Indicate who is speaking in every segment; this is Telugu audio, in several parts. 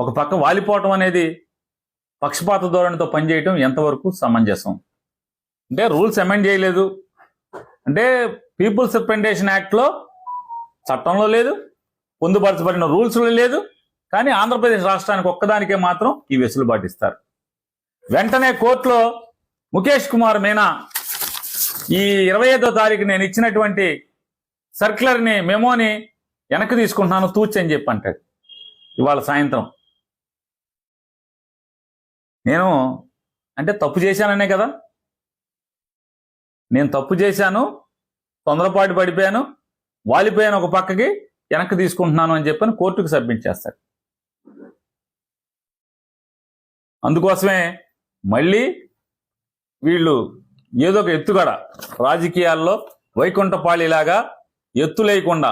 Speaker 1: ఒక పక్క వాలిపోవటం అనేది పక్షపాత ధోరణితో పనిచేయటం ఎంతవరకు సమంజసం? అంటే రూల్స్ అమెండ్ చేయలేదు అంటే పీపుల్స్ రిప్రజెంటేషన్ యాక్ట్లో చట్టంలో లేదు, పొందుపరచబడిన రూల్స్లో లేదు. కానీ ఆంధ్రప్రదేశ్ రాష్ట్రానికి ఒక్కదానికే మాత్రం ఈ వెసులుబాటు ఇస్తారు. వెంటనే కోర్టులో ముఖేష్ కుమార్ మీనా ఈ 25వ తారీఖు నేను ఇచ్చినటువంటి సర్క్యులర్ని మెమోని వెనక్కి తీసుకుంటున్నాను తూచి అని చెప్పి అంటాడు. ఇవాళ సాయంత్రం నేను అంటే తప్పు చేశాననే కదా, నేను తప్పు చేశాను, తొందరపాటు పడిపోయాను, వాలిపోయాను, ఒక పక్కకి వెనక్కి తీసుకుంటున్నాను అని చెప్పని కోర్టుకు సబ్మిట్ చేస్తాడు. అందుకోసమే మళ్ళీ వీళ్ళు ఏదో ఒక ఎత్తుగడ రాజకీయాల్లో వైకుంఠపాళిలాగా ఎత్తు లేకుండా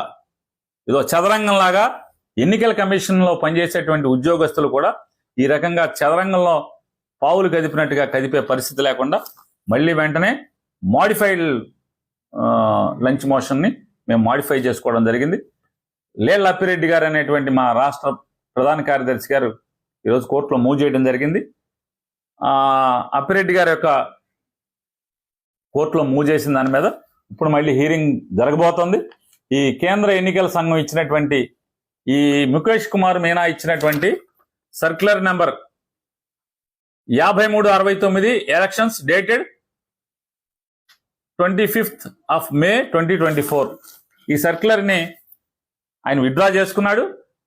Speaker 1: ఏదో చదరంగంలాగా ఎన్నికల కమిషన్లో పనిచేసేటువంటి ఉద్యోగస్తులు కూడా ఈ రకంగా చదరంగంలో పావులు కదిపినట్టుగా కదిపే పరిస్థితి లేకుండా మళ్ళీ వెంటనే మాడిఫైడ్ లంచ్ మోషన్ని మేము మాడిఫై చేసుకోవడం జరిగింది. లేళ్ల అప్పిరెడ్డి గారు అనేటువంటి మా రాష్ట్ర ప్రధాన కార్యదర్శి గారు ఈరోజు కోర్టులో మూవ్ చేయడం జరిగింది. అప్పిరెడ్డి గారి యొక్క కోర్టులో మూవ్ చేసిన దాని మీద ఇప్పుడు మళ్ళీ హీరింగ్ జరగబోతోంది. ఈ కేంద్ర ఎన్నికల సంఘం ఇచ్చినటువంటి ఈ ముఖేష్ కుమార్ మీనా ఇచ్చినటువంటి circular number 5369 elections dated 25th of May 2024 ఈ సర్క్యులర్ని ఆయన విత్డ్రా చేసుకున్నాడు.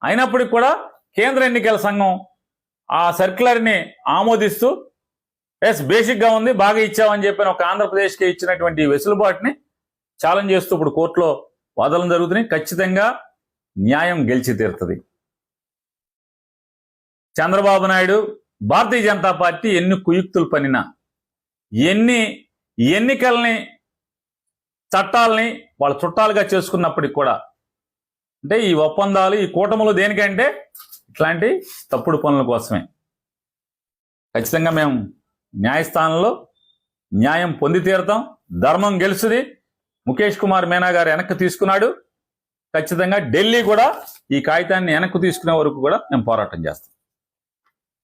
Speaker 1: అయినప్పటికీ కూడా కేంద్ర ఎన్నికల సంఘం ఆ సర్క్యులర్ని ఆమోదిస్తూ ఎస్ బేసిక్గా ఉంది, బాగా ఇచ్చామని చెప్పిన ఒక ఆంధ్రప్రదేశ్కి ఇచ్చినటువంటి వెసులుబాటుని ఛాలెంజ్ చేస్తూ ఇప్పుడు కోర్టులో వాదనలు జరుగుతున్నాయి. ఖచ్చితంగా న్యాయం గెలిచి తీరుతుంది. చంద్రబాబు నాయుడు భారతీయ జనతా పార్టీ ఎన్ని కుయుక్తులు పనినా, ఎన్ని ఎన్నికల్ని చట్టాలని వాళ్ళ చుట్టాలుగా చేసుకున్నప్పటికి కూడా అంటే ఈ ఒప్పందాలు ఈ కూటములు దేనికంటే ఇట్లాంటి తప్పుడు పనుల కోసమే. ఖచ్చితంగా మేము న్యాయస్థానంలో న్యాయం పొంది తీరుతాం, ధర్మం గెలుస్తుంది. ముఖేష్ కుమార్ మీనా గారు వెనక్కి తీసుకున్నాడు. ఖచ్చితంగా ఢిల్లీ కూడా ఈ కాగితాన్ని వెనక్కి తీసుకునే వరకు కూడా మేము పోరాటం చేస్తాం.